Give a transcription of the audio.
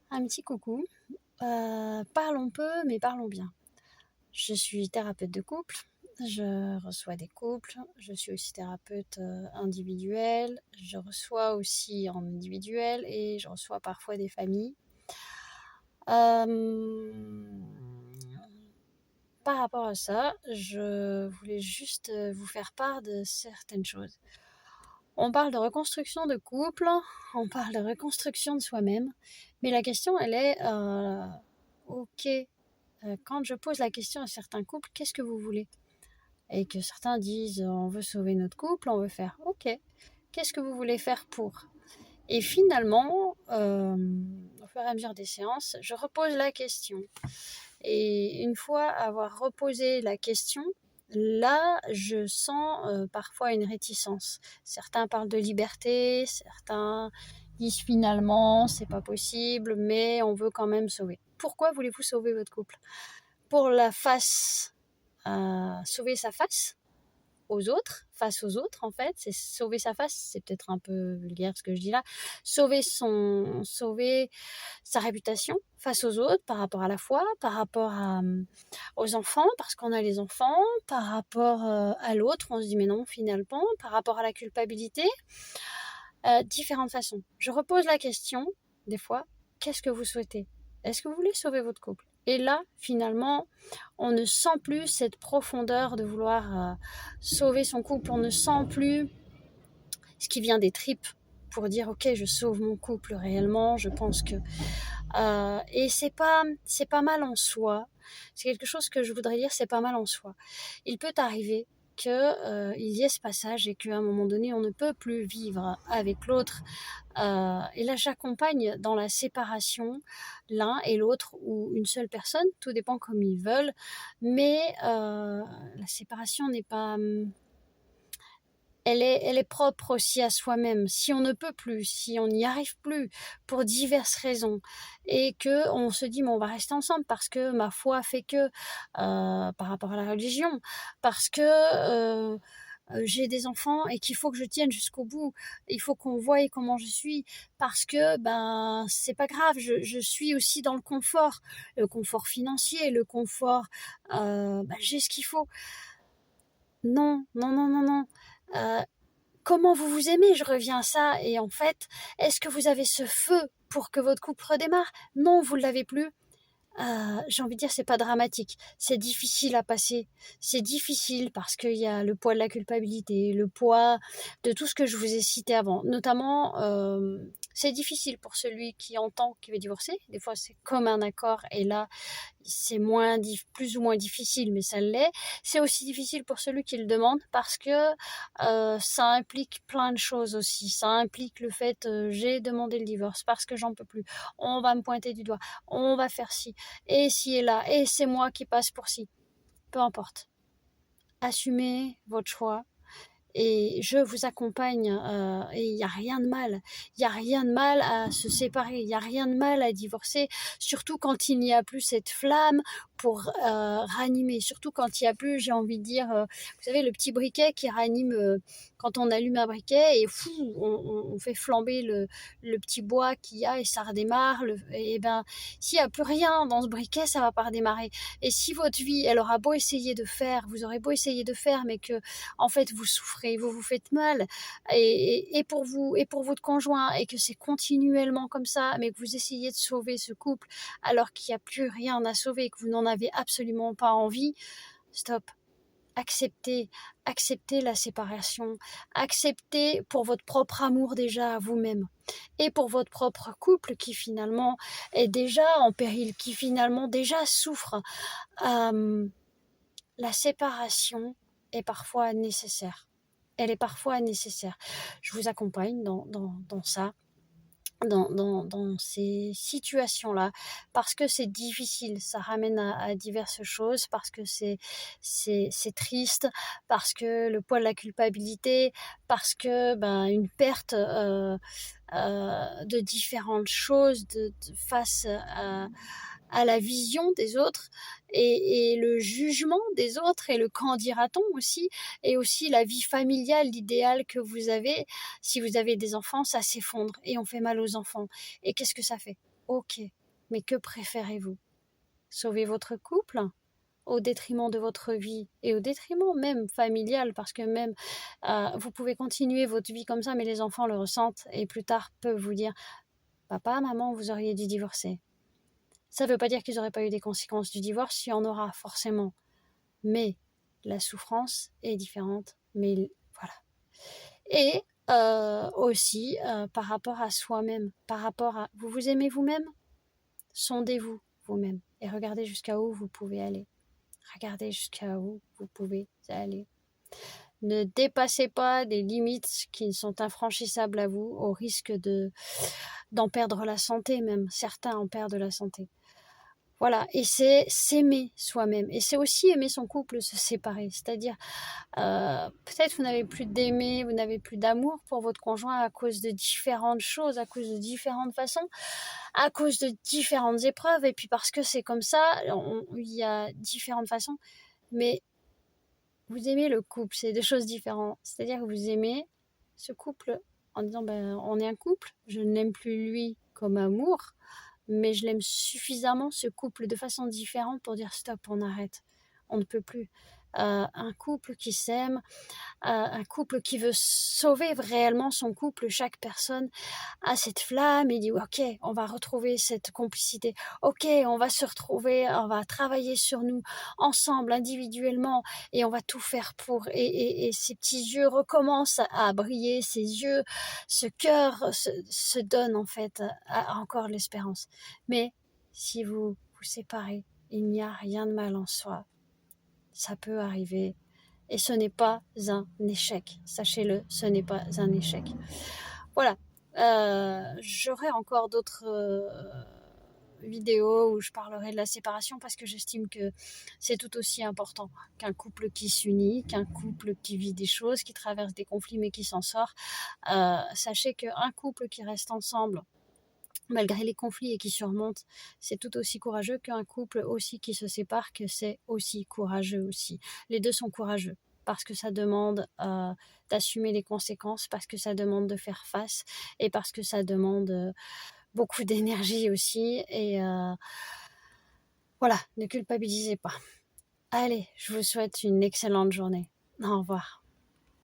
Un petit coucou. Parlons peu, mais parlons bien. Je suis thérapeute de couple. Je reçois des couples. Je suis aussi thérapeute individuelle. Je reçois aussi en individuel et je reçois parfois des familles. Par rapport à ça, je voulais juste vous faire part de certaines choses. On parle de reconstruction de couple, on parle de reconstruction de soi-même, mais la question, elle est, ok, quand je pose la question à certains couples, qu'est-ce que vous voulez? Et que certains disent, on veut sauver notre couple, on veut faire, ok, qu'est-ce que vous voulez faire pour? Et finalement, au fur et à mesure des séances, je repose la question. Et une fois avoir reposé la question, là, je sens parfois une réticence. Certains parlent de liberté, certains disent finalement c'est pas possible, mais on veut quand même sauver. Pourquoi voulez-vous sauver votre couple? Pour la face, sauver sa face face aux autres en fait, c'est sauver sa face, c'est peut-être un peu vulgaire ce que je dis là, sauver sa réputation face aux autres, par rapport à la foi, par rapport aux enfants, parce qu'on a les enfants, par rapport à l'autre, on se dit mais non finalement, par rapport à la culpabilité, différentes façons. Je repose la question, des fois, qu'est-ce que vous souhaitez? Est-ce que vous voulez sauver votre couple? Et là, finalement, on ne sent plus cette profondeur de vouloir sauver son couple, on ne sent plus ce qui vient des tripes pour dire ok, je sauve mon couple réellement, je pense que et c'est pas mal en soi. C'est quelque chose que je voudrais dire, c'est pas mal en soi. Il peut arriver que il y ait ce passage et qu'à un moment donné, on ne peut plus vivre avec l'autre. Et là, j'accompagne dans la séparation l'un et l'autre ou une seule personne, tout dépend comme ils veulent. Mais la séparation n'est pas elle est propre aussi à soi-même. Si on ne peut plus, si on n'y arrive plus pour diverses raisons et que on se dit mais on va rester ensemble parce que ma foi fait que par rapport à la religion, parce que j'ai des enfants et qu'il faut que je tienne jusqu'au bout, il faut qu'on voie comment je suis parce que ben c'est pas grave, je suis aussi dans le confort financier, le confort, j'ai ce qu'il faut. Non, non, non, non, non. Euh, Comment vous vous aimez, je reviens à ça. Et en fait, est-ce que vous avez ce feu pour que votre couple redémarre? Non, vous ne l'avez plus. J'ai envie de dire, c'est pas dramatique. C'est difficile à passer. C'est difficile parce qu'il y a le poids de la culpabilité, le poids de tout ce que je vous ai cité avant. Notamment, c'est difficile pour celui qui entend qu'il veut divorcer. Des fois, c'est comme un accord et là, c'est plus ou moins difficile, mais ça l'est. C'est aussi difficile pour celui qui le demande parce que ça implique plein de choses aussi. Ça implique le fait j'ai demandé le divorce parce que j'en peux plus. On va me pointer du doigt, on va faire ci et ci et là et c'est moi qui passe pour ci. Peu importe. Assumez votre choix et je vous accompagne et il n'y a rien de mal. Il n'y a rien de mal à se séparer, il n'y a rien de mal à divorcer, surtout quand il n'y a plus cette flamme pour ranimer, surtout quand il n'y a plus, j'ai envie de dire, vous savez, le petit briquet qui ranime quand on allume un briquet et fou, on fait flamber le petit bois qu'il y a et ça redémarre. Et ben, s'il n'y a plus rien dans ce briquet, ça va pas redémarrer. Et si votre vie, elle aura beau essayer de faire, vous aurez beau essayer de faire, mais que en fait vous souffrez, vous vous faites mal, et pour vous et pour votre conjoint, et que c'est continuellement comme ça, mais que vous essayez de sauver ce couple alors qu'il n'y a plus rien à sauver et que vous n'en avez absolument pas envie, stop. Acceptez, acceptez la séparation, acceptez pour votre propre amour déjà à vous-même et pour votre propre couple qui finalement est déjà en péril, qui finalement déjà souffre. La séparation est parfois nécessaire. Elle est parfois nécessaire. Je vous accompagne dans ça, dans ces situations-là, parce que c'est difficile, ça ramène à diverses choses, parce que c'est triste, parce que le poids de la culpabilité, parce que une perte de différentes choses face à la vision des autres et le jugement des autres et le qu'en dira-t-on aussi, et aussi la vie familiale, l'idéal que vous avez. Si vous avez des enfants, ça s'effondre et on fait mal aux enfants. Et qu'est-ce que ça fait? ok, mais que préférez-vous? Sauver votre couple au détriment de votre vie et au détriment même familial, parce que même vous pouvez continuer votre vie comme ça, mais les enfants le ressentent et plus tard peuvent vous dire papa, maman, vous auriez dû divorcer. Ça ne veut pas dire qu'ils n'auraient pas eu des conséquences du divorce, il y en aura forcément, mais la souffrance est différente. Mais voilà. Et aussi par rapport à soi-même, par rapport à vous vous aimez vous-même, sondez-vous vous-même et regardez jusqu'à où vous pouvez aller. Regardez jusqu'à où vous pouvez aller. Ne dépassez pas des limites qui sont infranchissables à vous, au risque d'en perdre la santé même. Certains en perdent la santé. Voilà, et c'est s'aimer soi-même. Et c'est aussi aimer son couple, se séparer. C'est-à-dire, peut-être vous n'avez plus d'aimer, vous n'avez plus d'amour pour votre conjoint à cause de différentes choses, à cause de différentes façons, à cause de différentes épreuves. Et puis parce que c'est comme ça, il y a différentes façons. Mais vous aimez le couple, c'est deux choses différentes. C'est-à-dire que vous aimez ce couple en disant, on est un couple, je ne l'aime plus lui comme amour, mais je l'aime suffisamment, ce couple, de façon différente pour dire stop, on arrête, on ne peut plus. Un couple qui s'aime, un couple qui veut sauver réellement son couple, chaque personne a cette flamme et dit ok, on va retrouver cette complicité, ok, on va se retrouver, on va travailler sur nous ensemble, individuellement, et on va tout faire pour, et ces petits yeux recommencent à briller, ces yeux, ce cœur se donne en fait à encore l'espérance. Mais si vous vous séparez, il n'y a rien de mal en soi, ça peut arriver. Et ce n'est pas un échec. Sachez-le, ce n'est pas un échec. Voilà. J'aurai encore d'autres vidéos où je parlerai de la séparation parce que j'estime que c'est tout aussi important qu'un couple qui s'unit, qu'un couple qui vit des choses, qui traverse des conflits mais qui s'en sort. Sachez qu'un couple qui reste ensemble malgré les conflits et qui surmonte, c'est tout aussi courageux qu'un couple aussi qui se sépare, que c'est aussi courageux aussi. Les deux sont courageux parce que ça demande d'assumer les conséquences, parce que ça demande de faire face et parce que ça demande beaucoup d'énergie aussi. Et voilà, ne culpabilisez pas. Allez, je vous souhaite une excellente journée. Au revoir.